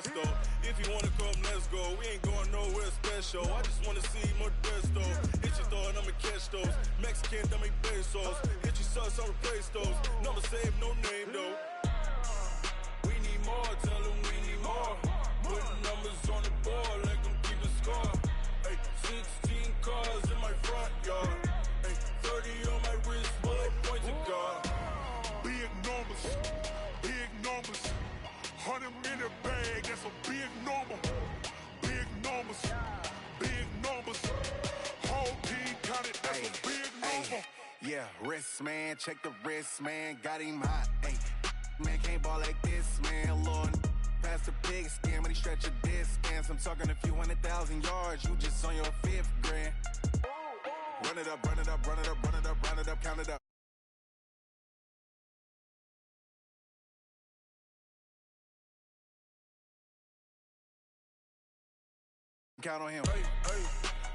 Modesto. If you wanna come, let's go. We ain't going nowhere special. I just wanna see Modesto. Hit your thought, I'ma catch those. Mexican, that make pesos. Hit your sus, I'll replace those. Number save, no name though. We need more, tell them we need more. Putting numbers on the board, let them keep the score. Ay, 16 cars in my front yard. Ay, 30 on my wrist, bullet point to God. Big numbers, 100 minute bag, that's a big number. Big numbers, whole team counted, that's a big number. Yeah, wrist man, check the wrist man, got him hot. Ay, man can't ball like this, man. Lord, past the pig skin, when he stretch a distance. I'm talking a few 100,000 yards, you just on your 5th grand. Run it up, run it up, run it up, run it up, run it up, count it up. Count on him. Hey, hey,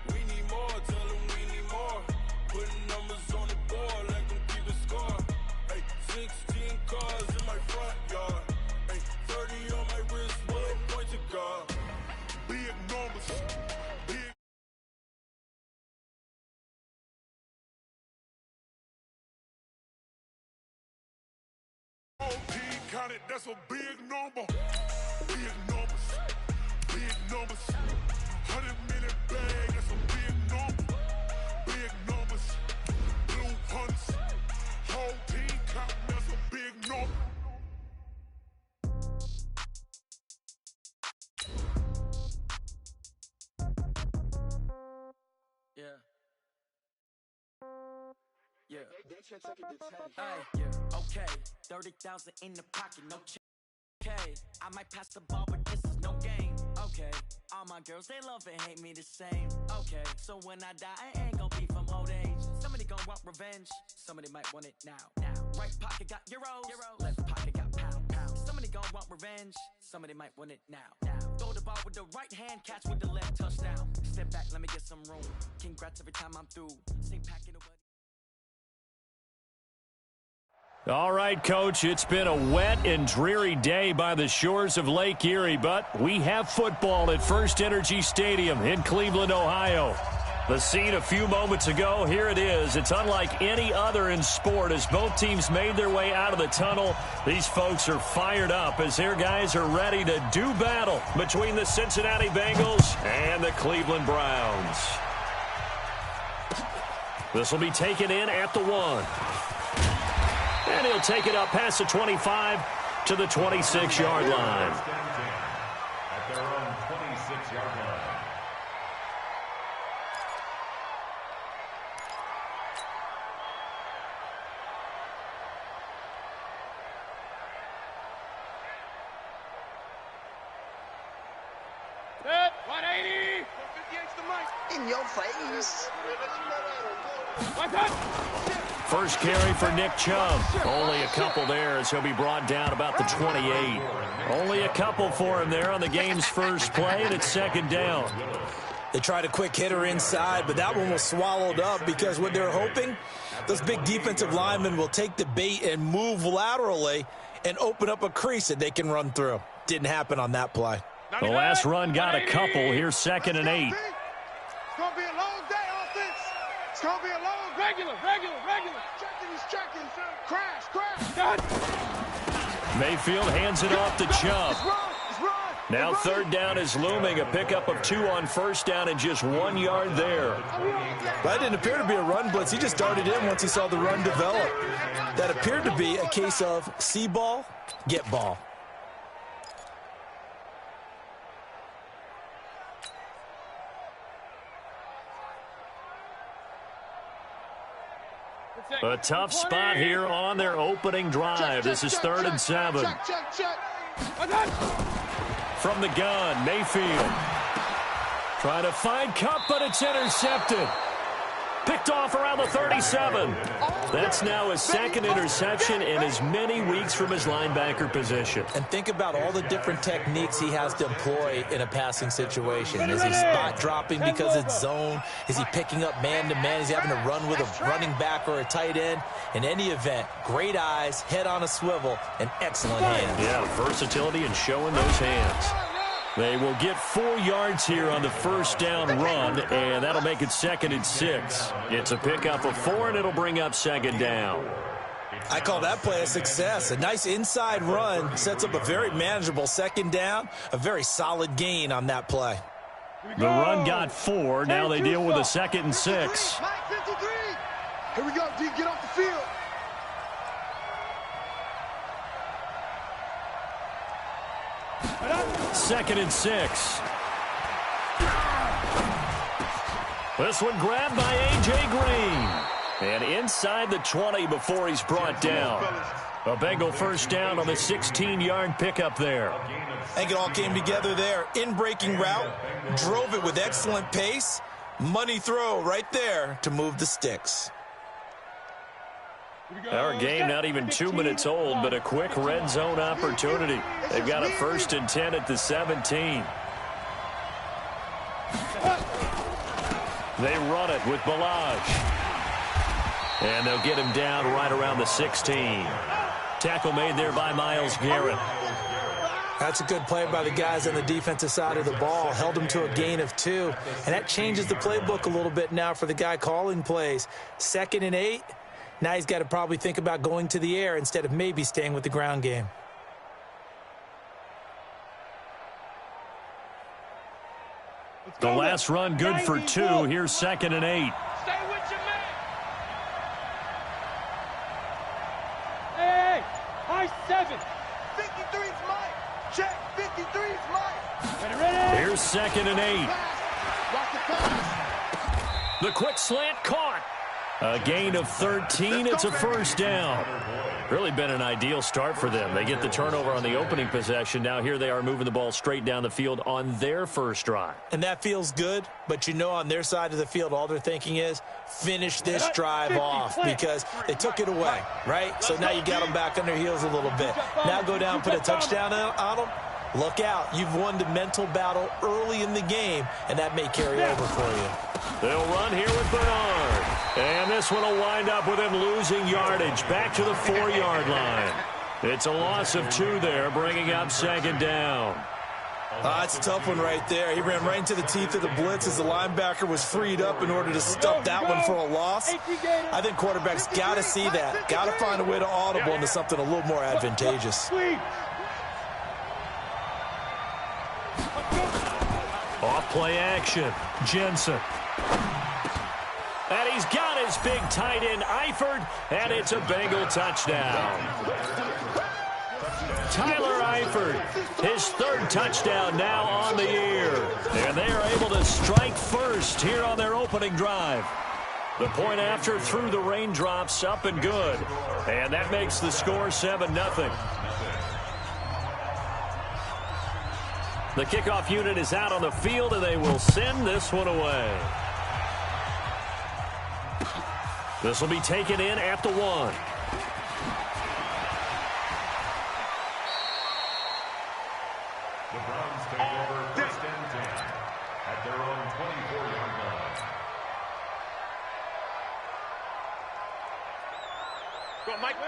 we need more, tell them we need more. Putting numbers on the board, let them keep the score. Hey, 16 cars in my front yard. Hey, 30 on my wrist, bullet point to God. Big numbers, big. Whole team counted, that's a big number. Big numbers, 100 minute bag, that's a big number. Big numbers, blue hunts, whole team counting, that's a big number. Yeah. Hey, yeah, okay. 30,000 in the pocket, no check. Okay, I might pass the ball, but this is no game. Okay, all my girls, they love and hate me the same. Okay, so when I die, I ain't gonna be from old age. Somebody gonna want revenge, somebody might want it now. Right pocket got euros, left pocket got pound. Somebody gonna want revenge, somebody might want it now. Throw the ball with the right hand, catch with the left, touchdown. Step back, let me get some room. Congrats every time I'm through. Same packet over. All right, Coach, it's been a wet and dreary day by the shores of Lake Erie, but we have football at First Energy Stadium in Cleveland, Ohio. The scene a few moments ago, here it is. It's unlike any other in sport as both teams made their way out of the tunnel. These folks are fired up as their guys are ready to do battle between the Cincinnati Bengals and the Cleveland Browns. This will be taken in at the 1. And he'll take it up past the 25 to the 26-yard line. At their own 26-yard line. Set, 180. 58's the mic. In your face. One touch. First carry for Nick Chubb. Only a couple there as he'll be brought down about the 28. Only a couple for him there on the game's first play, and it's 2nd down. They tried a quick hitter inside, but that one was swallowed up because what they're hoping, those big defensive linemen will take the bait and move laterally and open up a crease that they can run through. Didn't happen on that play. The last run got a couple. Here's 2nd and 8. It's going to be a long day, offense. It's going to be a long, regular. Checking. Crash. Mayfield hands it off to Chubb. Now 3rd down is looming. A pickup of 2 on 1st down and just 1 yard there. That didn't appear to be a run blitz. He just darted in once he saw the run develop. That appeared to be a case of see ball, get ball. A tough spot here on their opening drive. This is 3rd and 7. From the gun, Mayfield. Trying to find Kupp, but it's intercepted. Picked off around the 37. That's now his 2nd interception in as many weeks from his linebacker position. And think about all the different techniques he has to employ in a passing situation. Is he spot dropping because it's zone? Is he picking up man-to-man? Is he having to run with a running back or a tight end? In any event, great eyes, head on a swivel, and excellent hands. Yeah, versatility and showing those hands. They will get 4 yards here on the first down run, and that'll make it 2nd and 6. It's a pickup of 4, and it'll bring up 2nd down. I call that play a success. A nice inside run sets up a very manageable 2nd down, a very solid gain on that play. The run got 4. Now they deal with a 2nd and 6. Mike 53. Here we go, D. Get off the field. Second and 6. This one grabbed by A.J. Green. And inside the 20 before he's brought down. A Bengal first down on the 16-yard pickup there. I think it all came together there. In-breaking route, drove it with excellent pace. Money throw right there to move the sticks. Our game not even 2 minutes old, but a quick red zone opportunity. They've got a 1st and 10 at the 17. They run it with Balaj. And they'll get him down right around the 16. Tackle made there by Myles Garrett. That's a good play by the guys on the defensive side of the ball. Held him to a gain of 2. And that changes the playbook a little bit now for the guy calling plays. 2nd and 8. Now he's got to probably think about going to the air instead of maybe staying with the ground game. The last run good for 2. Here's 2nd and 8. Stay with your man. Hey, high 7. 53's Mike. Check. 53's Mike. Ready. Here's 2nd and 8. The quick slant caught. A gain of 13. It's a first down. Really been an ideal start for them. They get the turnover on the opening possession. Now here they are moving the ball straight down the field on their first drive. And that feels good, but you know on their side of the field all they're thinking is finish this drive off because they took it away, right? So now you got them back on their heels a little bit. Now go down, put a touchdown on them. Look out. You've won the mental battle early in the game, and that may carry over for you. They'll run here with Bernard. And this one will wind up with him losing yardage back to the 4-yard line. It's a loss of 2 there, bringing up 2nd down. That's a tough one right there. He ran right into the teeth of the blitz as the linebacker was freed up in order to stop that one for a loss. I think quarterbacks got to see that. Got to find a way to audible into something a little more advantageous. Off play action. Jensen. And he's got his big tight end, Eifert, and it's a Bengal touchdown. Tyler Eifert, his 3rd touchdown now on the year. And they are able to strike first here on their opening drive. The point after through the raindrops, up and good. And that makes the score 7-0. The kickoff unit is out on the field, and they will send this one away. This will be taken in at the 1. The Browns take over 1st and 10 at their own 24-yard line.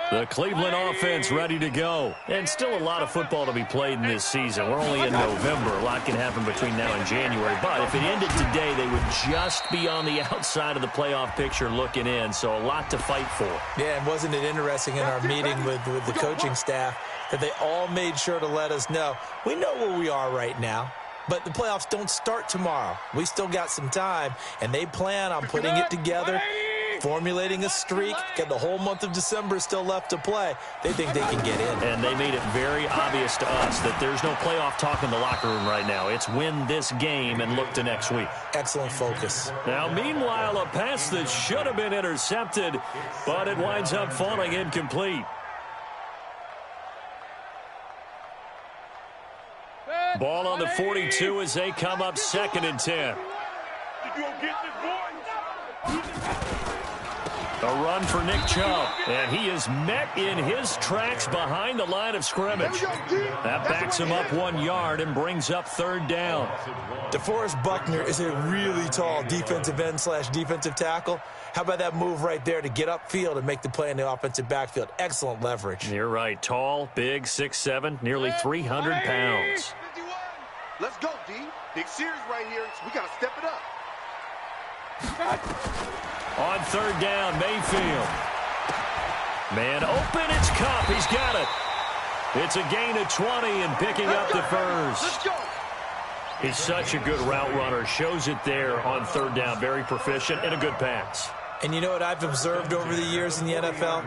The Cleveland offense ready to go. And still a lot of football to be played in this season. We're only in November. A lot can happen between now and January. But if it ended today, they would just be on the outside of the playoff picture looking in. So a lot to fight for. Yeah, and wasn't it interesting in our meeting with the coaching staff that they all made sure to let us know, we know where we are right now. But the playoffs don't start tomorrow. We still got some time, and they plan on putting it together, formulating a streak, got the whole month of December still left to play. They think they can get in. And they made it very obvious to us that there's no playoff talk in the locker room right now. It's win this game and look to next week. Excellent focus. Now, meanwhile, a pass that should have been intercepted, but it winds up falling incomplete. Ball on the 42 as they come up 2nd and 10. A run for Nick Chubb, and he is met in his tracks behind the line of scrimmage. That backs him up 1 yard and brings up 3rd down. DeForest Buckner is a really tall defensive end / defensive tackle. How about that move right there to get upfield and make the play in the offensive backfield? Excellent leverage. You're right. Tall, big, 6'7", nearly 300 pounds. Let's go, D. Big series right here. We got to step it up. On third down, Mayfield. Man open, it's Cup. He's got it. It's a gain of 20 and picking up the first. Let's go. He's such a good route runner. Shows it there on third down. Very proficient and a good pass. And you know what I've observed over the years in the NFL?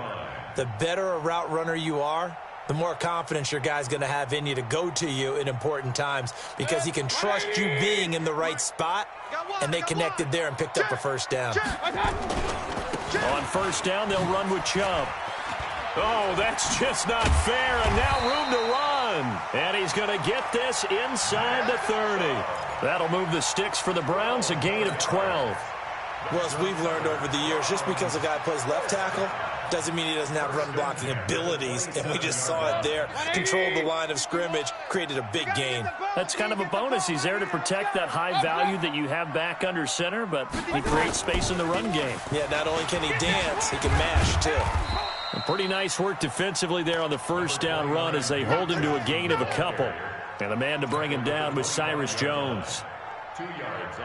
The better a route runner you are, the more confidence your guy's going to have in you to go to you in important times because he can trust you being in the right spot, and they connected there and picked up a first down. On first down, they'll run with Chubb. Oh, that's just not fair, and now room to run. And he's going to get this inside the 30. That'll move the sticks for the Browns, a gain of 12. Well, as we've learned over the years, just because a guy plays left tackle doesn't mean he doesn't have run-blocking abilities, and we just saw it there. Controlled the line of scrimmage, created a big gain. That's kind of a bonus. He's there to protect that high value that you have back under center, but he creates space in the run game. Yeah, not only can he dance, he can mash, too. Pretty nice work defensively there on the first down run as they hold him to a gain of a couple. And the man to bring him down was Cyrus Jones.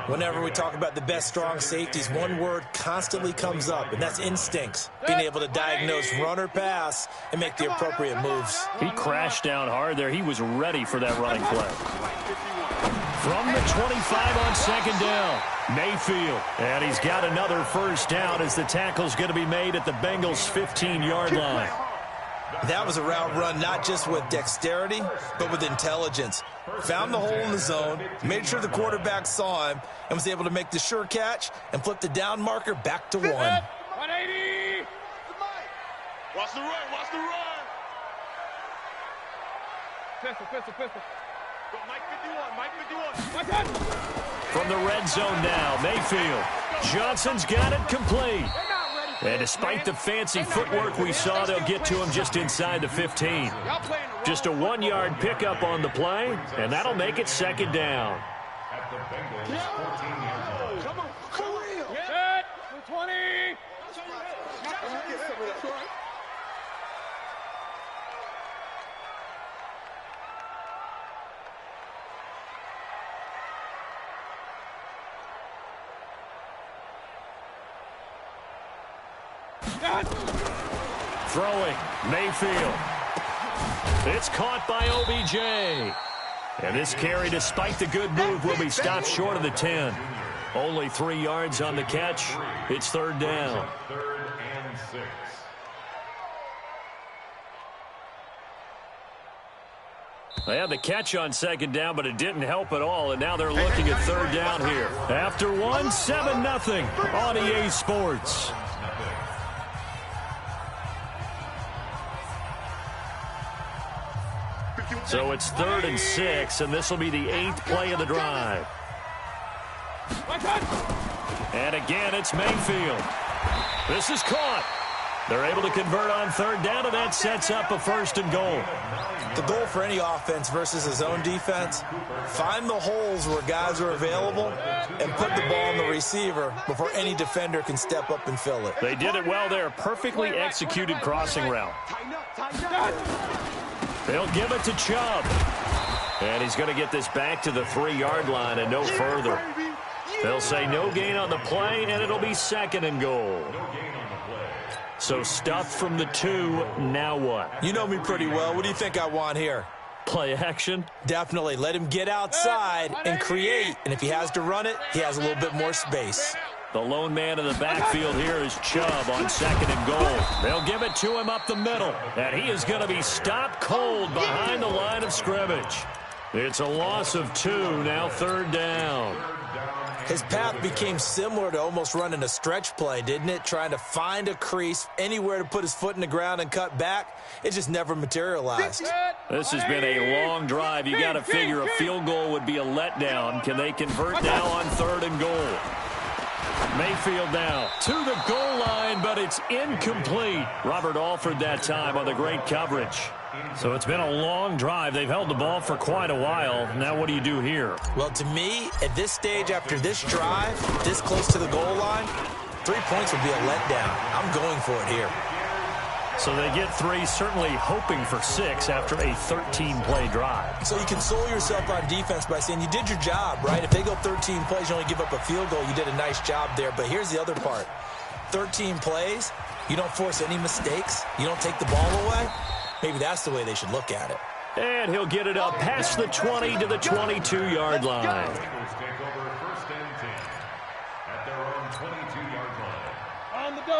Whenever we talk about the best strong safeties, one word constantly comes up, and that's instincts. Being able to diagnose run or pass and make the appropriate moves. He crashed down hard there. He was ready for that running play. From the 25 on second down, Mayfield. And he's got another first down as the tackle's going to be made at the Bengals' 15-yard line. That was a route run not just with dexterity, but with intelligence. Found the hole in the zone, made sure the quarterback saw him, and was able to make the sure catch and flip the down marker back to 1. 180. Watch the run. Watch the run. Pistol. Mike 51. From the red zone now, Mayfield. Johnson's got it complete. And despite the fancy footwork we saw, they'll get to him just inside the 15. Just a 1-yard pickup on the play, and that'll make it second down. At the Bengals' 14-yard line. Come on. Set. 20. Throwing, Mayfield. It's caught by OBJ. And this carry, despite the good move, will be stopped short of the 10. Only 3 yards on the catch. It's third down. 3rd and 6. They had the catch on second down, but it didn't help at all, and now they're looking at third down here. After 1, 7-0 on EA Sports. So it's 3rd and 6, and this will be the 8th play of the drive. And again, it's Mayfield. This is caught. They're able to convert on third down, and that sets up a 1st and goal. The goal for any offense versus his own defense, find the holes where guys are available and put the ball on the receiver before any defender can step up and fill it. They did it well there. Perfectly executed crossing route. They'll give it to Chubb. And he's going to get this back to the 3-yard line and no further. They'll say no gain on the play, and it'll be 2nd and goal. So stuffed from the 2, now what? You know me pretty well. What do you think I want here? Play action? Definitely. Let him get outside and create. And if he has to run it, he has a little bit more space. The lone man in the backfield here is Chubb on 2nd and goal. They'll give it to him up the middle. And he is going to be stopped cold behind the line of scrimmage. It's a loss of 2, now 3rd down. His path became similar to almost running a stretch play, didn't it? Trying to find a crease, anywhere to put his foot in the ground and cut back. It just never materialized. This has been a long drive. You got to figure a field goal would be a letdown. Can they convert now on 3rd and goal? Mayfield now to the goal line, but it's incomplete. Robert Alford that time on the great coverage. So it's been a long drive. They've held the ball for quite a while. Now what do you do here? Well, to me, at this stage, after this drive, this close to the goal line, 3 points would be a letdown. I'm going for it here. So they get 3, certainly hoping for 6 after a 13-play drive. So you console yourself on defense by saying you did your job, right? If they go 13 plays, you only give up a field goal, you did a nice job there. But here's the other part. 13 plays, you don't force any mistakes, you don't take the ball away. Maybe that's the way they should look at it. And he'll get it up past the 20 to the 22-yard line.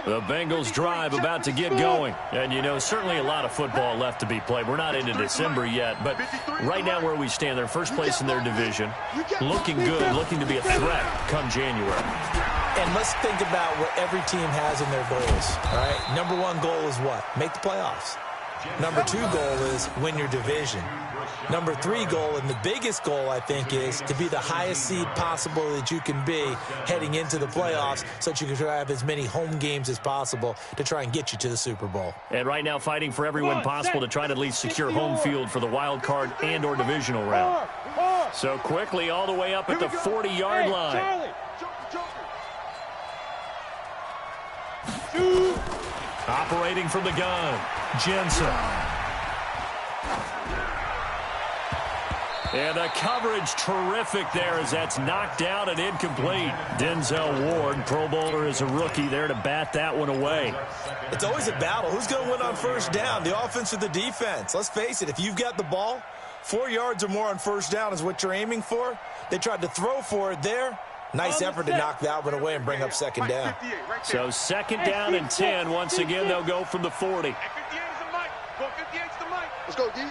The Bengals drive about to get going. And, you know, certainly a lot of football left to be played. We're not into December yet, but right now where we stand, they're first place in their division. Looking good, looking to be a threat come January. And let's think about what every team has in their goals, all right? Number 1 goal is what? Make the playoffs. Number 2 goal is win your division. Number 3 goal, and the biggest goal, I think, is to be the highest seed possible that you can be heading into the playoffs so that you can have as many home games as possible to try and get you to the Super Bowl. And right now fighting for every win possible to try to at least secure home field for the wild card and or divisional round. So quickly all the way up at the 40-yard line. Operating from the gun, Jensen. And the coverage terrific there as that's knocked out and incomplete. Denzel Ward, Pro Bowler as a rookie there to bat that one away. It's always a battle. Who's going to win on first down, the offense or the defense? Let's face it, if you've got the ball, 4 yards or more on first down is what you're aiming for. They tried to throw for it there. Nice effort to knock that one away and bring up second down. So second down and 10. Once again, they'll go from the 40. 58 is the mic. Go 58 is the mic. Let's go, D.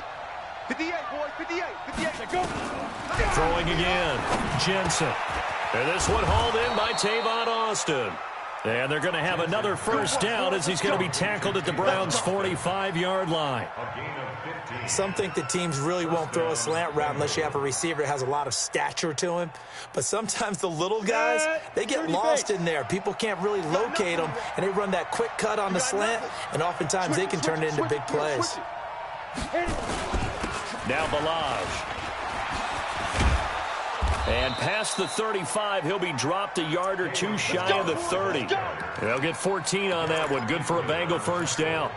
58, boys. 58. 58. Go. Throwing again. Jensen. And this one hauled in by Tavon Austin. And they're going to have another first down as he's going to be tackled at the Browns' 45-yard line. Some think that teams really won't throw a slant route unless you have a receiver that has a lot of stature to him. But sometimes the little guys, they get lost in there. People can't really locate them, and they run that quick cut on the slant, and oftentimes they can turn it into big plays. Now Balaj. And past the 35, he'll be dropped a yard or two shy of the 30. They'll get 14 on that one. Good for a Bengal first down.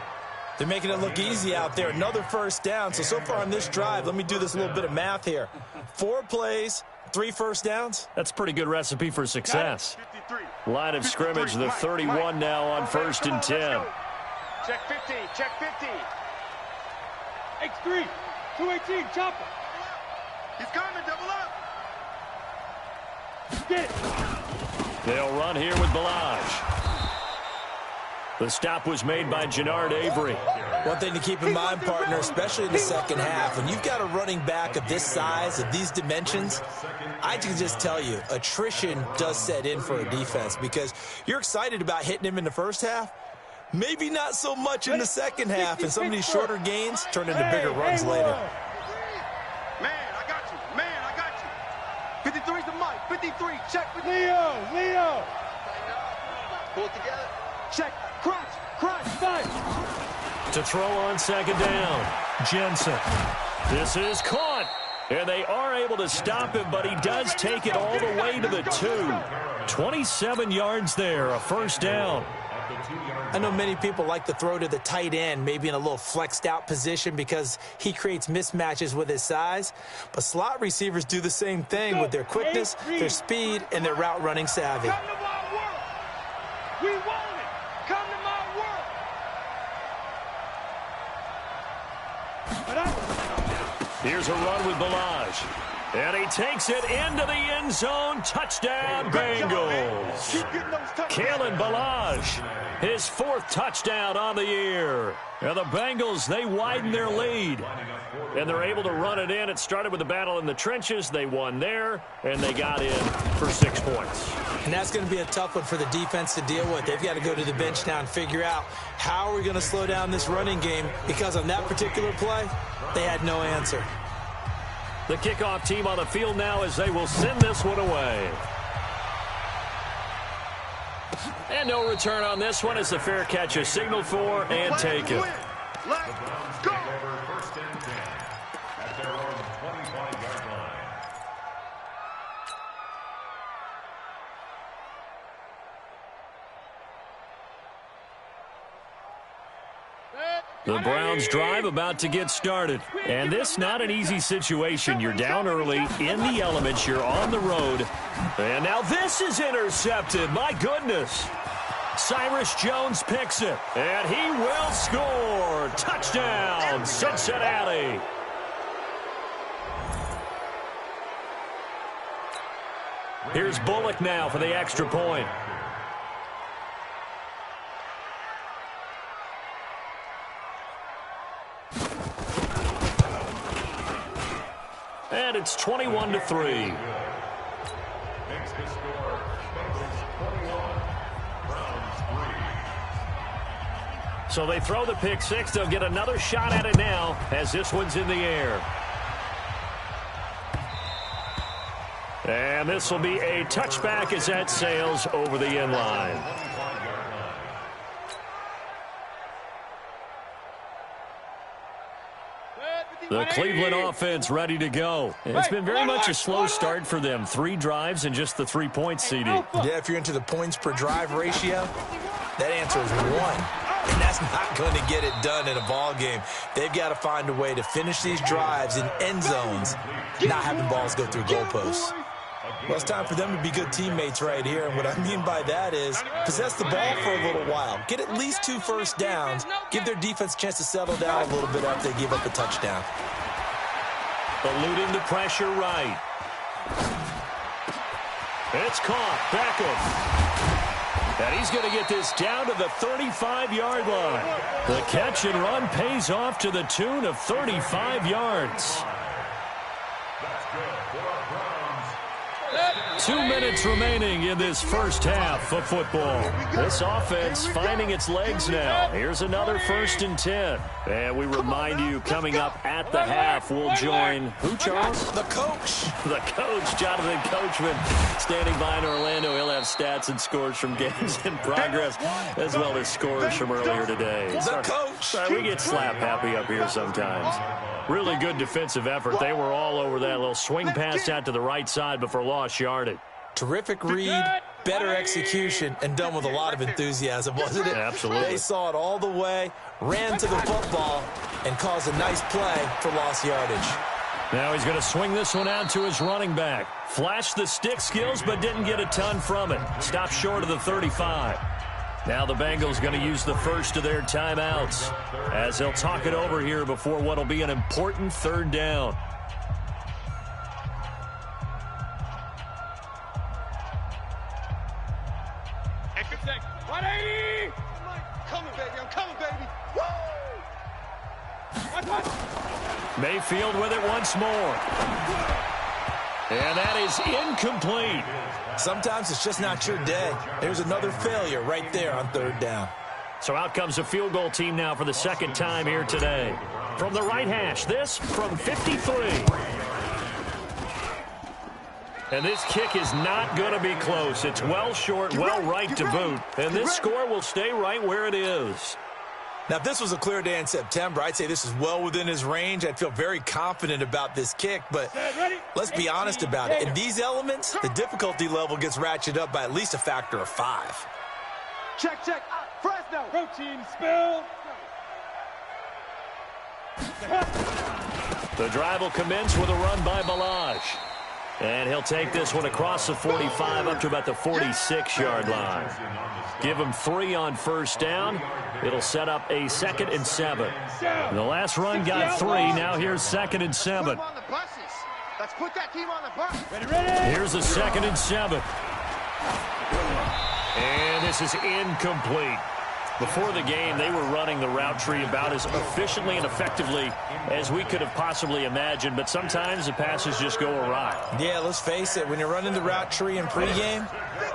They're making it look easy out there. Another first down. So far on this drive, let me do this little bit of math here. 4 plays, 3 first downs. That's a pretty good recipe for success. Line of scrimmage, the 31 now on first and 10. Check 15. Check 15. X3. 218. Chopper. He's coming. Double up. Get it. They'll run here with Balaj. The stop was made by Jannard Avery. One thing to keep in mind, partner, especially in the second half, when you've got a running back of this size, of these dimensions, I can just tell you, attrition does set in for a defense because you're excited about hitting him in the first half. Maybe not so much in the second half, and some of these shorter gains turn into bigger runs later. Man, I got you. Man, I got you. 53's the mic. 53. Check with Leo. Pull it together. Check. Crunch. 5. To throw on second down. Jensen. This is caught. And they are able to stop him, but he does take it all the way to the 2. 27 yards there, a first down. I know many people like to throw to the tight end, maybe in a little flexed out position because he creates mismatches with his size. But slot receivers do the same thing with their quickness, their speed, and their route running savvy. Come to my world. We want it. Come to my world. Here's a run with Balaj. And he takes it into the end zone. Touchdown, Bengals. Kalen Balaj, his 4th touchdown on the year. And the Bengals, they widen their lead. And they're able to run it in. It started with a battle in the trenches. They won there, and they got in for 6 points. And that's going to be a tough one for the defense to deal with. They've got to go to the bench now and figure out how are we going to slow down this running game, because on that particular play, they had no answer. The kickoff team on the field now as they will send this one away. And no return on this one as the fair catch is signaled for and taken. Let's go. The Browns drive about to get started. And this not an easy situation. You're down early in the elements. You're on the road. And now this is intercepted. My goodness. Cyrus Jones picks it. And he will score. Touchdown, Cincinnati. Here's Bullock now for the extra point. And it's 21-3. Makes the score. Bengals 21, Browns 3. So they throw the pick six. They'll get another shot at it now as this one's in the air. And this will be a touchback as that sails over the end line. The Cleveland offense ready to go. It's been very much a slow start for them. 3 drives and just the 3-point CD. Yeah, if you're into the points per drive ratio, that answer is 1. And that's not going to get it done in a ball game. They've got to find a way to finish these drives in end zones, not having balls go through goalposts. Well, it's time for them to be good teammates right here. And what I mean by that is possess the ball for a little while. Get at least 2 first downs. Give their defense a chance to settle down a little bit after they give up a touchdown. Eluding the pressure right. It's caught. Beckham. And he's going to get this down to the 35-yard line. The catch and run pays off to the tune of 35 yards. 2 minutes remaining in this first half of football. This offense finding its legs now. Here's another 1st and 10. And we remind you, coming up at the half, we'll join who, Charles? The coach. The coach, Jonathan Coachman, standing by in Orlando. He'll have stats and scores from games in progress, as well as scores from earlier today. The coach. Sorry, we get slap happy up here sometimes. Really good defensive effort. They were all over that little swing pass out to the right side before lost yardage. Terrific read, better execution, and done with a lot of enthusiasm, wasn't it? Absolutely. They saw it all the way, ran to the football, and caused a nice play for lost yardage. Now he's going to swing this one out to his running back. Flashed the stick skills, but didn't get a ton from it. Stopped short of the 35. Now the Bengals going to use the first of their timeouts as they'll talk it over here before what will be an important 3rd down. Extra sec. 180. I'm coming, baby. I'm coming, baby. Woo! Mayfield with it once more. And that is incomplete. Sometimes it's just not your day. There's another failure right there on 3rd down. So out comes a field goal team now for the 2nd time here today. From the right hash, this from 53. And this kick is not going to be close. It's well short, well right to boot. And this score will stay right where it is. Now, if this was a clear day in September, I'd say this is well within his range. I'd feel very confident about this kick, but let's be honest about it. In these elements, the difficulty level gets ratcheted up by at least a factor of 5. Check, check. Fresno. Protein spill. The drive will commence with a run by Balaj. And he'll take this one across the 45 up to about the 46-yard line. Give him 3 on 1st down. It'll set up a 2nd and 7. The last run got 3. Now here's 2nd and 7. Let's put that team on the bus. Here's a 2nd and 7. And this is incomplete. Before the game, they were running the route tree about as efficiently and effectively as we could have possibly imagined, but sometimes the passes just go awry. Yeah, let's face it. When you're running the route tree in pregame,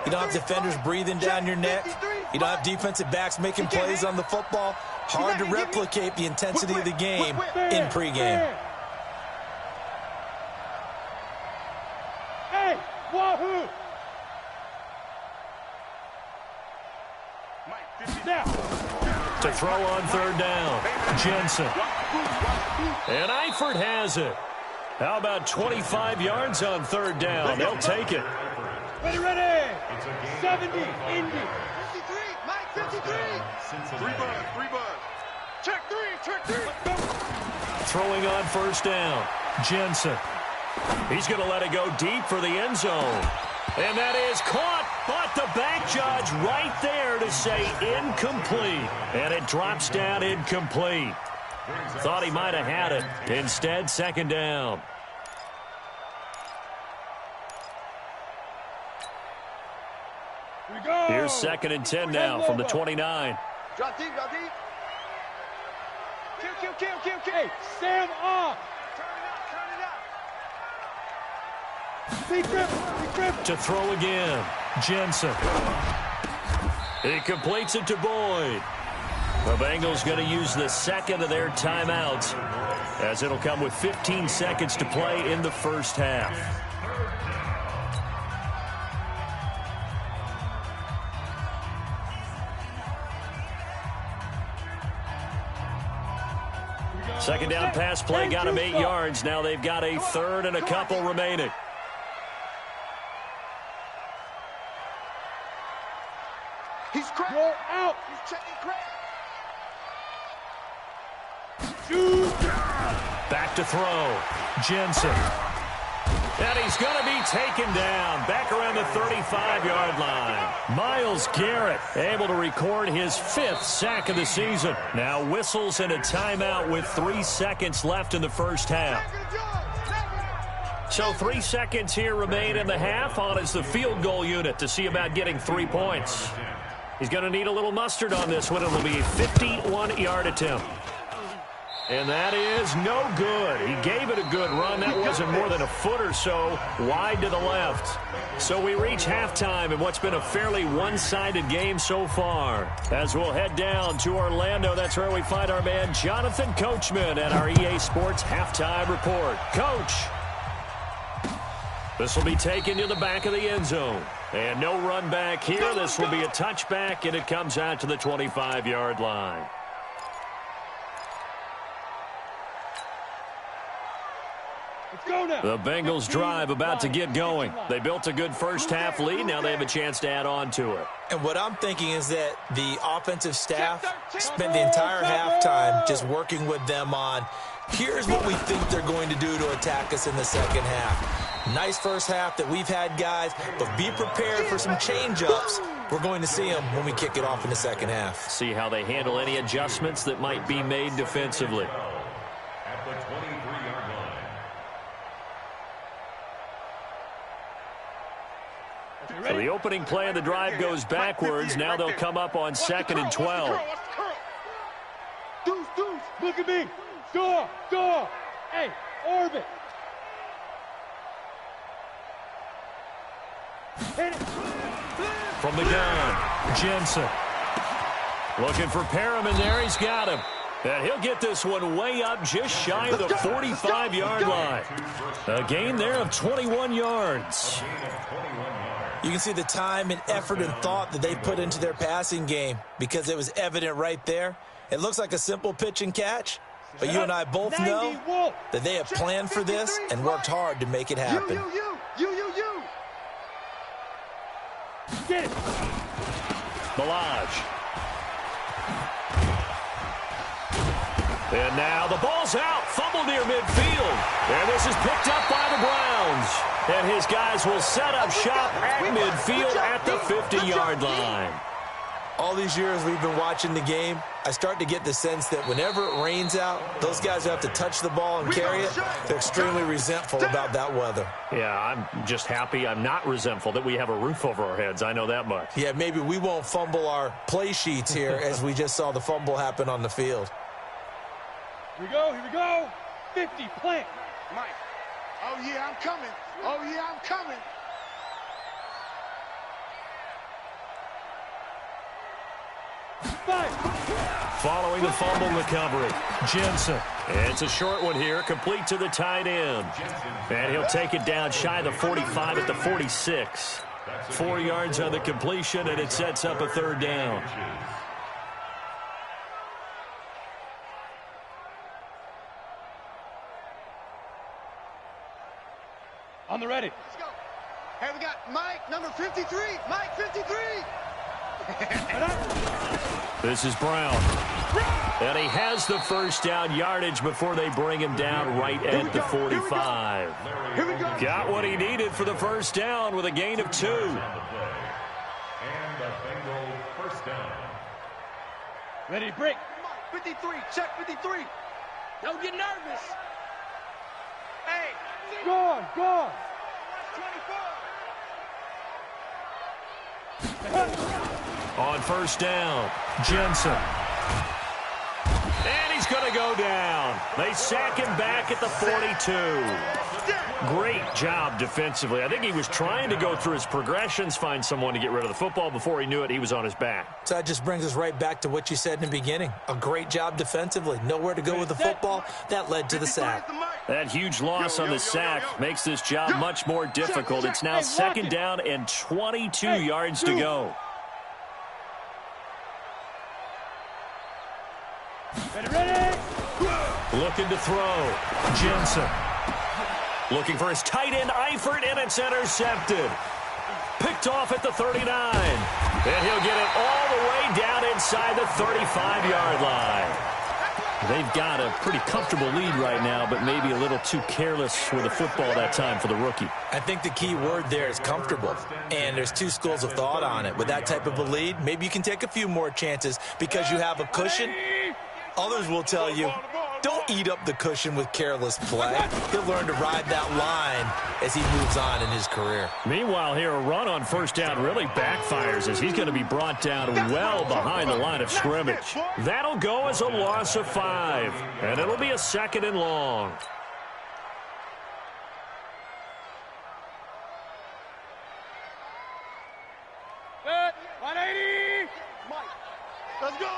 you don't have defenders breathing down your neck. You don't have defensive backs making plays on the football. Hard to replicate the intensity of the game in pregame. Hey, wahoo! To throw on 3rd down, Jensen. And Eifert has it. How about 25 yards on 3rd down? They'll take it. Ready. 70, Indy. 53, Mike, 53. 3 bucks. Check three. Throwing on first down. Jensen. He's going to let it go deep for the end zone. And that is caught, but the back judge right there to say incomplete. And it drops down incomplete. Thought he might have had it. Instead, second down. Here's 2nd and 10 now from the 29. Drop deep. Kill. Hey, Sam off. Turn it up. Big grip. To throw again. Jensen. He completes it to Boyd. The Bengals going to use the second of their timeouts, as it'll come with 15 seconds to play in the first half. Second down pass play got him 8 yards. Now they've got a third and a couple remaining. He's cracked. Go out. He's checking crack. Back to throw. Jensen. And he's going to be taken down back around the 35-yard line. Myles Garrett able to record his 5th sack of the season. Now whistles and a timeout with 3 seconds left in the first half. So 3 seconds here remain in the half. On is the field goal unit to see about getting 3 points. He's going to need a little mustard on this one. It'll be a 51-yard attempt. And that is no good. He gave it a good run. That wasn't more than a foot or so wide to the left. So we reach halftime in what's been a fairly one-sided game so far. As we'll head down to Orlando, that's where we find our man Jonathan Coachman at our EA Sports Halftime Report. Coach, this will be taken to the back of the end zone. And no run back here. This will be a touchback, and it comes out to the 25-yard line. The Bengals drive about to get going. They built a good first half lead. Now they have a chance to add on to it. And what I'm thinking is that the offensive staff spent the entire halftime just working with them on, here's what we think they're going to do to attack us in the second half. Nice first half that we've had, guys, but be prepared for some change-ups. We're going to see them when we kick it off in the second half. See how they handle any adjustments that might be made defensively. At the 23-yard line. So the opening play of the drive goes backwards. Now they'll come up on 2nd and 12. Deuce, look at me. Door. Hey, orbit. Hit it. From the gun, Jensen. Looking for Perriman there. He's got him. And he'll get this one way up just shy of the 45-yard line. A gain there of 21 yards. You can see the time and effort and thought that they put into their passing game because it was evident right there. It looks like a simple pitch and catch, but you and I both know that they have planned for this and worked hard to make it happen. You. Get it. Balaj. And now the ball's out. Fumble near midfield. And this is picked up by the Browns. And his guys will set up shop at midfield at the 50-yard line. All these years we've been watching the game, I start to get the sense that whenever it rains out, those guys who have to touch the ball and carry it, they're extremely resentful about that weather. Yeah, I'm just happy I'm not resentful that we have a roof over our heads. I know that much. Yeah, maybe we won't fumble our play sheets here as we just saw the fumble happen on the field. Here we go. 50, plant. Mike. Oh, yeah, I'm coming. Following the fumble recovery, Jensen. And it's a short one here, complete to the tight end. And he'll take it down shy of the 45 at the 46. 4 yards on the completion, and it sets up a third down. On the ready. Let's go. Hey, we got Mike, number 53. Mike, 53. This is Brown. And he has the first down yardage before they bring him down right at the 45. Got what he needed for the first down with a gain of 2. And a Bengal first down. Ready to break. 53, check 53. Don't get nervous. Hey. Gone. 24. On first down, Jensen. And he's going to go down. They sack him back at the 42. Great job defensively. I think he was trying to go through his progressions, find someone to get rid of the football. Before he knew it, he was on his back. So that just brings us right back to what you said in the beginning. A great job defensively. Nowhere to go with the football. That led to the sack. That huge loss on the sack makes this job much more difficult. It's now second down and 22 yards to go. Ready. Looking to throw. Jensen. Looking for his tight end, Eifert, and it's intercepted. Picked off at the 39. And he'll get it all the way down inside the 35-yard line. They've got a pretty comfortable lead right now, but maybe a little too careless with the football that time for the rookie. I think the key word there is comfortable, and there's two schools of thought on it. With that type of a lead, maybe you can take a few more chances because you have a cushion. Others will tell you, don't eat up the cushion with careless play. He'll learn to ride that line as he moves on in his career. Meanwhile, here, a run on first down really backfires as he's going to be brought down well behind the line of scrimmage. That'll go as a loss of 5, and it'll be a second and long. Good. 180. Let's go.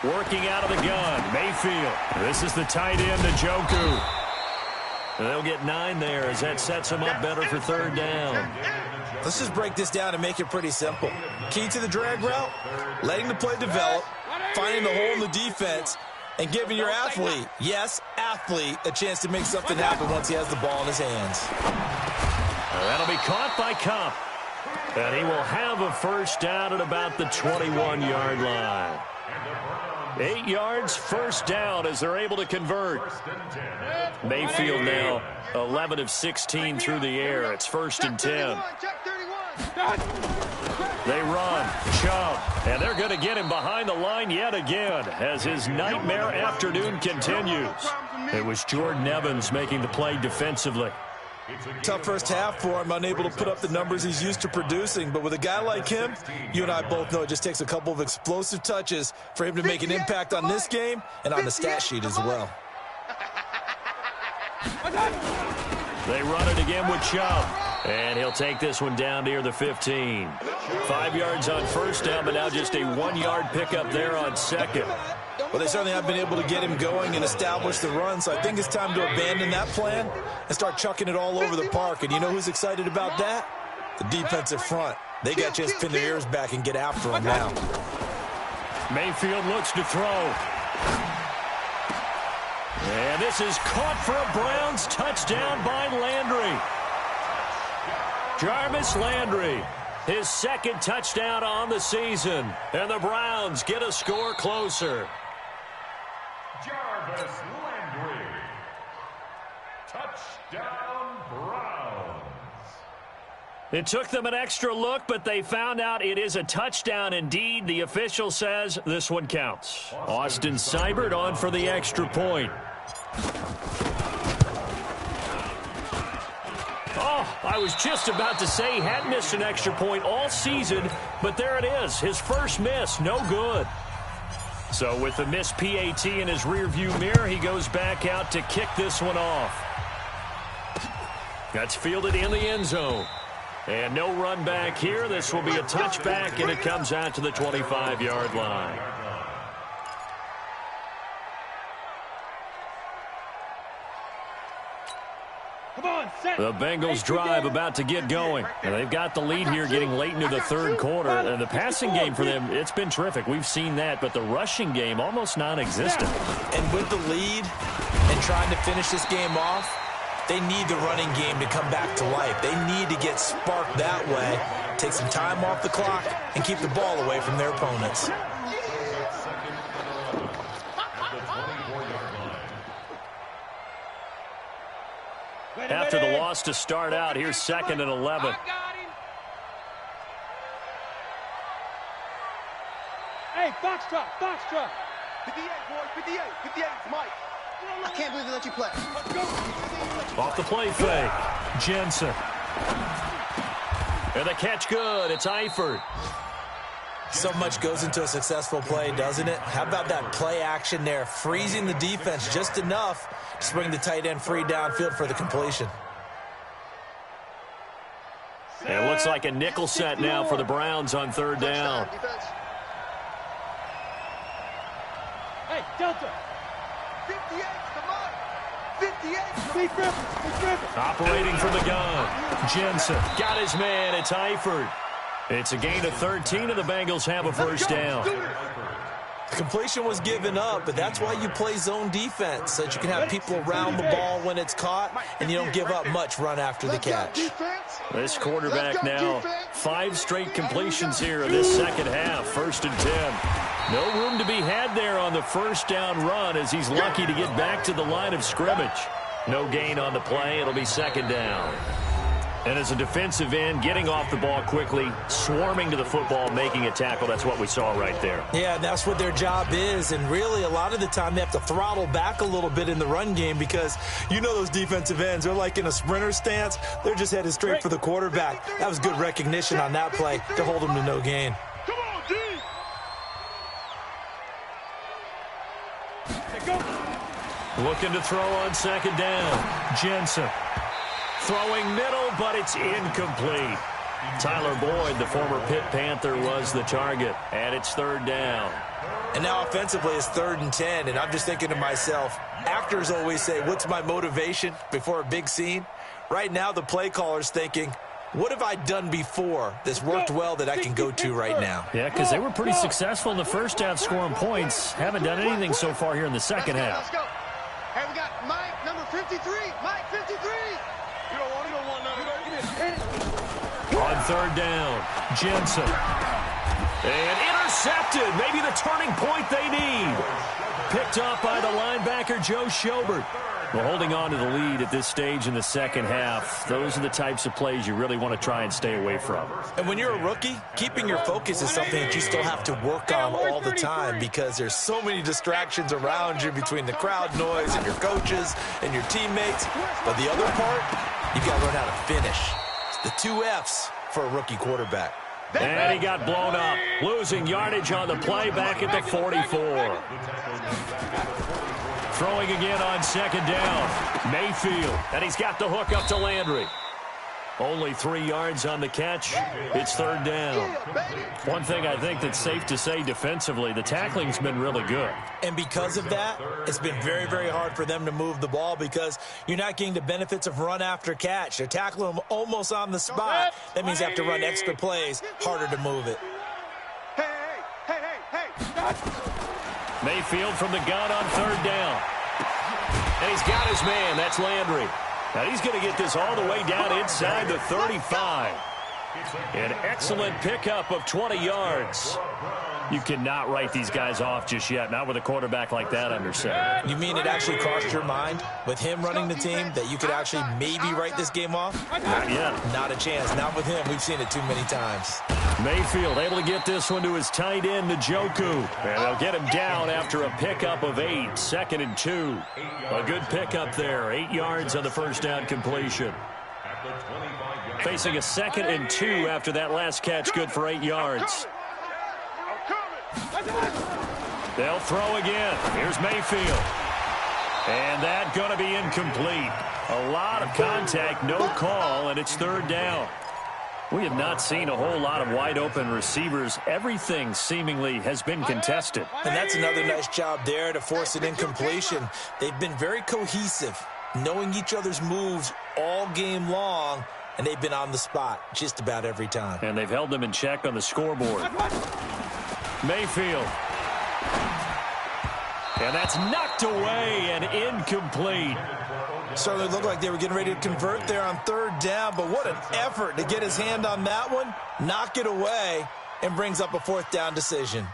Working out of the gun, Mayfield. This is the tight end, Njoku. And they'll get 9 there as that sets them up better for third down. Let's just break this down and make it pretty simple. Key to the drag route, letting the play develop, finding the hole in the defense, and giving your athlete, yes, athlete, a chance to make something happen once he has the ball in his hands. That'll be caught by Cup. And he will have a first down at about the 21-yard line. 8 yards, first down as they're able to convert. Mayfield now 11 of 16 through the air. It's first and 10. They run, Chubb, and they're going to get him behind the line yet again as his nightmare afternoon continues. It was Jordan Evans making the play defensively. Tough first half for him, unable to put up the numbers he's used to producing. But with a guy like him, you and I both know it just takes a couple of explosive touches for him to make an impact on this game and on the stat sheet as well. They run it again with Chubb. And he'll take this one down near the 15. 5 yards on first down, but now just a 1-yard pickup there on second. Well, they certainly have been able to get him going and establish the run, so I think it's time to abandon that plan and start chucking it all over the park. And you know who's excited about that? The defensive front. They got to just pin their ears back and get after him now. Mayfield looks to throw. And this is caught for a Browns touchdown by Landry. Jarvis Landry, his second touchdown on the season. And the Browns get a score closer. Jarvis Landry. Touchdown, Browns. It took them an extra look, but they found out it is a touchdown indeed. The official says this one counts. Austin Seibert on for the extra point. Oh, I was just about to say he hadn't missed an extra point all season, but there it is. His first miss, no good. So with the missed PAT in his rearview mirror, he goes back out to kick this one off. That's fielded in the end zone. And no run back here. This will be a touchback, and it comes out to the 25-yard line. The Bengals drive about to get going. And they've got the lead here getting late into the third quarter. And the passing game for them, it's been terrific. We've seen that. But the rushing game, almost non-existent. And with the lead and trying to finish this game off, they need the running game to come back to life. They need to get sparked that way take some time off the clock, and keep the ball away from their opponents. After the loss to start out, here's 2nd and 11. Hey, Foxtrot, Foxtrot. 58, boys, 58, 58, it's Mike. I can't believe they let you play. Let's go. Off the play fake, Jensen. And the catch good, it's Eifert. So much goes into a successful play, doesn't it? How about that play action there, freezing the defense just enough to bring the tight end free downfield for the completion. And it looks like a nickel set now for the Browns on 3rd down. Hey, Delta. 58, come on. 58. Operating from the gun. Jensen got his man. It's Eifert. It's a gain of 13, and the Bengals have a first down. The completion was given up, but that's why you play zone defense, so that you can have people around the ball when it's caught, and you don't give up much run after the catch. This quarterback now, 5 straight completions here in this second half. 1st and 10. No room to be had there on the first down run as he's lucky to get back to the line of scrimmage. No gain on the play. It'll be 2nd down. And as a defensive end, getting off the ball quickly, swarming to the football, making a tackle, that's what we saw right there. Yeah, that's what their job is. And really, a lot of the time, they have to throttle back a little bit in the run game because you know those defensive ends, they're like in a sprinter stance. They're just headed straight for the quarterback. That was good recognition on that play to hold them to no gain. Come on, D. Looking to throw on 2nd down. Jensen. Throwing middle, but it's incomplete. Tyler Boyd, the former Pitt Panther, was the target, and it's 3rd down. And now offensively it's 3rd and 10, and I'm just thinking to myself, actors always say, what's my motivation before a big scene? Right now the play caller's thinking, what have I done before that's worked well that I can go to right now? Yeah, because they were pretty successful in the first half scoring points. Haven't done anything so far here in the second half. Let's go. Hey, we got Mike, number 53. Mike, 53. You don't want none of it. On 3rd down, Jensen. And intercepted. Maybe the turning point they need. Picked up by the linebacker, Joe Schobert. Well, holding on to the lead at this stage in the second half, those are the types of plays you really want to try and stay away from. And when you're a rookie, keeping your focus is something that you still have to work on all the time because there's so many distractions around you between the crowd noise and your coaches and your teammates. But the other part, you've got to learn how to finish. It's the 2 F's for a rookie quarterback. And he got blown up, losing yardage on the play back at the 44. Throwing again on 2nd down. Mayfield, and he's got the hook up to Landry. Only 3 yards on the catch. It's 3rd down. One thing I think that's safe to say defensively, the tackling's been really good. And because of that, it's been very, very hard for them to move the ball because you're not getting the benefits of run after catch. They're tackling them almost on the spot. That means you have to run extra plays, harder to move it. Hey. Mayfield from the gun on 3rd down. And he's got his man. That's Landry. Now he's going to get this all the way down inside the 35. An excellent pickup of 20 yards. You cannot write these guys off just yet, not with a quarterback like that under center. You mean it actually crossed your mind with him running the team that you could actually maybe write this game off? Not yet. Not a chance. Not with him. We've seen it too many times. Mayfield able to get this one to his tight end, Njoku. And they'll get him down after a pickup of 8. 2nd and 2. A good pickup there. 8 yards on the first down completion. Facing a 2nd and 2 after that last catch, good for 8 yards. They'll throw again. Here's Mayfield. And that going to be incomplete. A lot of contact, no call, and it's 3rd down. We have not seen a whole lot of wide-open receivers. Everything seemingly has been contested. And that's another nice job there to force an incompletion. They've been very cohesive, knowing each other's moves all game long, and they've been on the spot just about every time. And they've held them in check on the scoreboard. Mayfield. And that's knocked away and incomplete. Certainly looked like they were getting ready to convert there on third down, but what an effort to get his hand on that one, knock it away, and brings up a fourth down decision.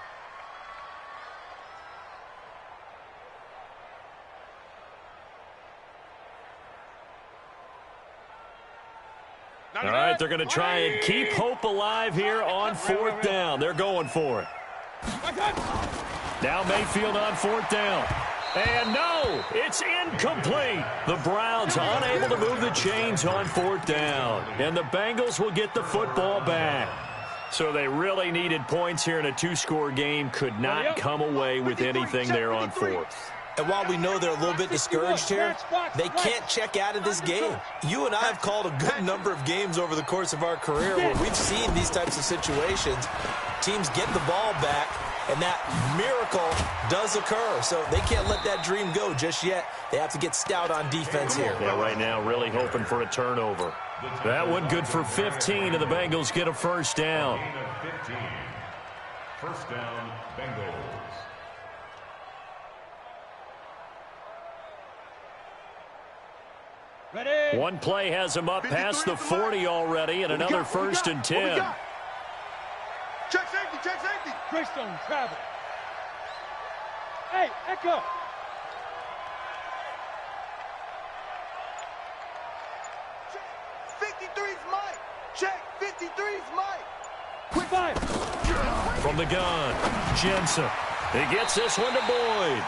All right, they're going to try and keep hope alive here on fourth down. They're going for it. Now Mayfield on fourth down. And no, it's incomplete. The Browns unable to move the chains on fourth down. And the Bengals will get the football back. So they really needed points here in a two-score game. Could not come away with anything there on fourth. And while we know they're a little bit discouraged here, they can't check out of this game. You and I have called a good number of games over the course of our career where we've seen these types of situations. Teams get the ball back, and that miracle does occur. So they can't let that dream go just yet. They have to get stout on defense here. Yeah, right now really hoping for a turnover. That one good for 15, and the Bengals get a first down. First down, Bengals. Ready. One play has him up past the 40 already, and another first and 10. Check safety, check safety. Greystone travel. Hey, Echo. Check. 53's Mike. Check, 53's Mike. Quick fire. From the gun, Jensen. He gets this one to Boyd.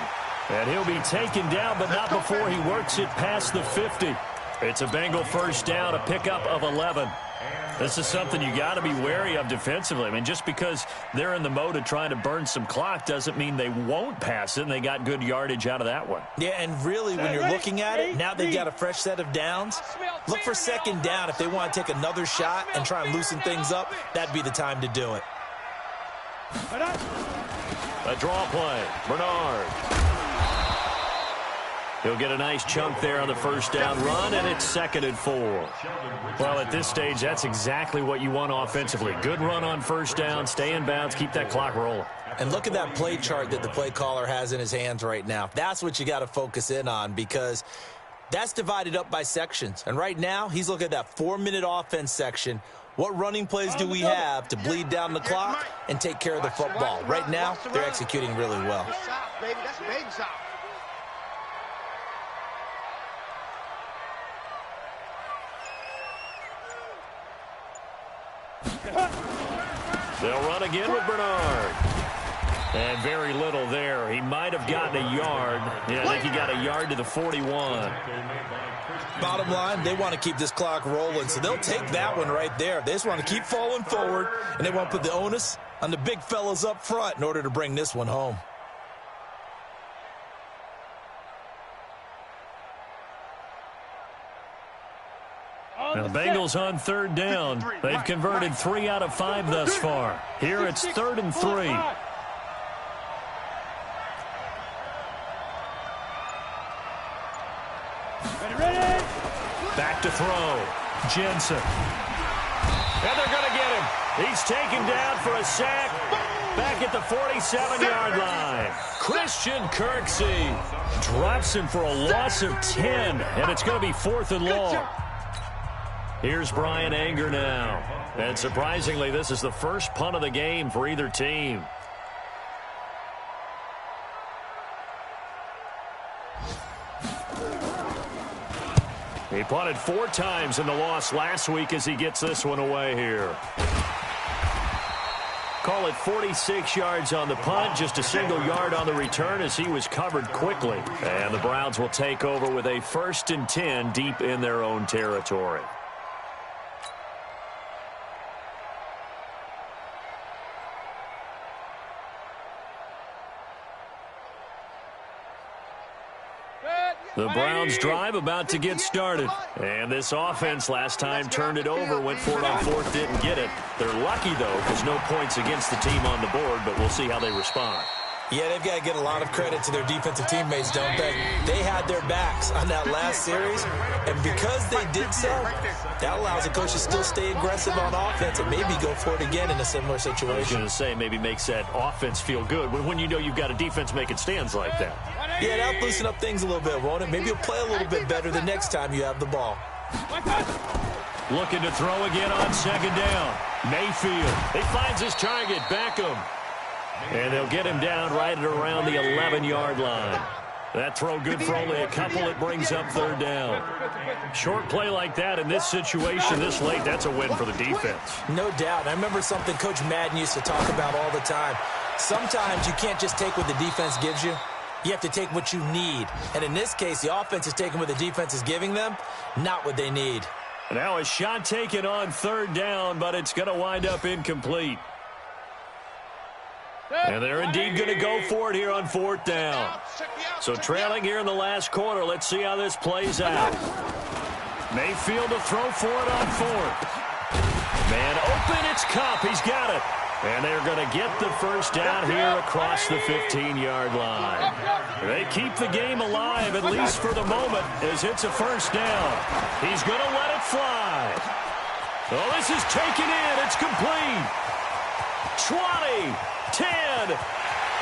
And he'll be taken down, but not before he works it past the 50. It's a Bengal first down, a pickup of 11. This is something you got to be wary of defensively. I mean, just because they're in the mode of trying to burn some clock doesn't mean they won't pass it, and they got good yardage out of that one. Yeah, and really, when you're looking at it, now they've got a fresh set of downs. Look for second down if they want to take another shot and try and loosen things up. That'd be the time to do it. A draw play, Bernard. He'll get a nice chunk there on the first down run, and it's 2nd and 4. Well, at this stage, that's exactly what you want offensively. Good run on first down, stay in bounds, keep that clock rolling. And look at that play chart that the play caller has in his hands right now. That's what you got to focus in on, because that's divided up by sections. And right now, he's looking at that 4-minute offense section. What running plays do we have to bleed down the clock and take care of the football? Right now, they're executing really well. They'll run again with Bernard. And very little there. He might have gotten a yard. Yeah, I think he got a yard to the 41. Bottom line, they want to keep this clock rolling, so they'll take that one right there. They just want to keep falling forward, and they want to put the onus on the big fellas up front in order to bring this one home. Now, the Bengals on third down. They've converted 3 out of 5 thus far. Here it's 3rd and 3. Ready. Back to throw. Jensen. And they're going to get him. He's taken down for a sack back at the 47-yard line. Christian Kirksey drops him for a loss of 10, and it's going to be 4th and long. Here's Brian Anger now. And surprisingly, this is the first punt of the game for either team. He punted 4 times in the loss last week as he gets this one away here. Call it 46 yards on the punt, just a single yard on the return as he was covered quickly. And the Browns will take over with a 1st and 10 deep in their own territory. The Browns drive about to get started. And this offense last time turned it over, went for it on 4th, didn't get it. They're lucky, though, because no points against the team on the board, but we'll see how they respond. Yeah, they've got to get a lot of credit to their defensive teammates, don't they? They had their backs on that last series, and because they did so, that allows the coach to still stay aggressive on offense and maybe go for it again in a similar situation. I was going to say, maybe makes that offense feel good when you know you've got a defense making stands like that. Yeah, that'll loosen up things a little bit, won't it? Maybe you'll play a little bit better the next time you have the ball. Looking to throw again on second down. Mayfield. He finds his target, Beckham. And they'll get him down right at around the 11-yard line. That throw good for only a couple. It brings up third down. Short play like that in this situation this late, that's a win for the defense. No doubt. I remember something Coach Madden used to talk about all the time. Sometimes you can't just take what the defense gives you. You have to take what you need. And in this case, the offense is taking what the defense is giving them, not what they need. Now a shot taken on third down, but it's going to wind up incomplete. And they're indeed going to go for it here on fourth down. So trailing here in the last quarter. Let's see how this plays out. Mayfield to throw for it on fourth. Man open, it's Kupp. He's got it. And they're going to get the first down here across the 15-yard line. They keep the game alive, at least for the moment, as it's a first down. He's going to let it fly. Oh, this is taken in. It's complete. 20, 10.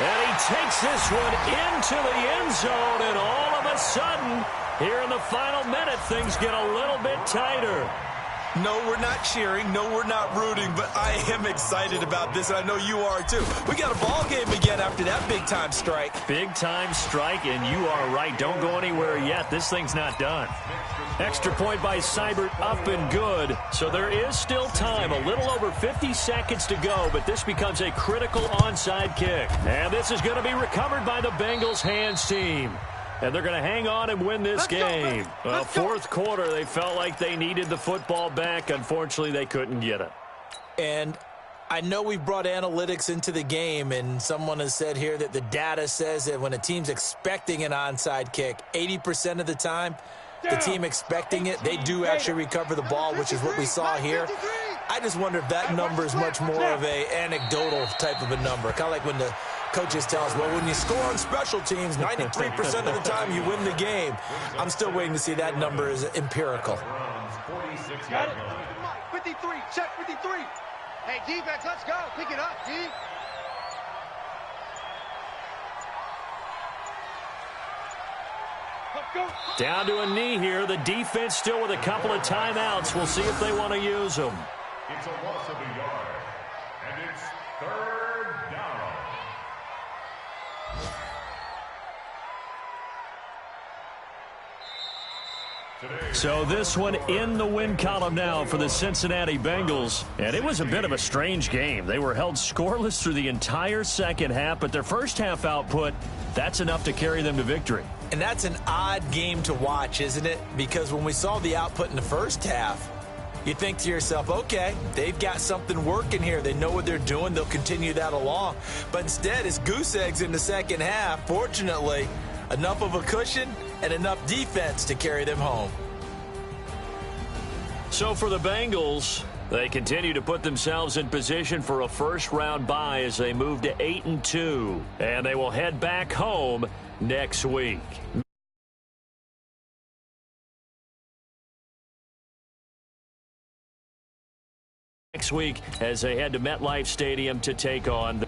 And he takes this one into the end zone, and all of a sudden, here in the final minute, things get a little bit tighter. No, we're not cheering. No, we're not rooting, but I am excited about this, and I know you are too. We got a ball game again after that big-time strike. Big-time strike, and you are right. Don't go anywhere yet. This thing's not done. Extra point by Seibert, up and good. So there is still time. A little over 50 seconds to go, but this becomes a critical onside kick. And this is going to be recovered by the Bengals hands team. And they're going to hang on and win this game. Well, fourth quarter, they felt like they needed the football back. Unfortunately, they couldn't get it. And I know we've brought analytics into the game, and someone has said here that the data says that when a team's expecting an onside kick, 80% of the time, the team expecting it, they do actually recover the ball, which is what we saw here. I just wonder if that number is much more of a anecdotal type of a number. Kind of like when the coaches tell us, well, when you score on special teams, 93% of the time you win the game. I'm still waiting to see that number is empirical. Got it. 53, check 53. Hey, defense, let's go. Pick it up, D. Down to a knee here. The defense still with a couple of timeouts. We'll see if they want to use them. It's a loss of a yard, and it's third down. So this one in the win column now for the Cincinnati Bengals. And it was a bit of a strange game. They were held scoreless through the entire second half, but their first half output, that's enough to carry them to victory. And that's an odd game to watch, isn't it? Because when we saw the output in the first half, you think to yourself, okay, they've got something working here. They know what they're doing. They'll continue that along. But instead, it's goose eggs in the second half. Fortunately, enough of a cushion and enough defense to carry them home. So for the Bengals, they continue to put themselves in position for a first-round bye as they move to 8-2. And they will head back home next week. Next week as they head to MetLife Stadium to take on the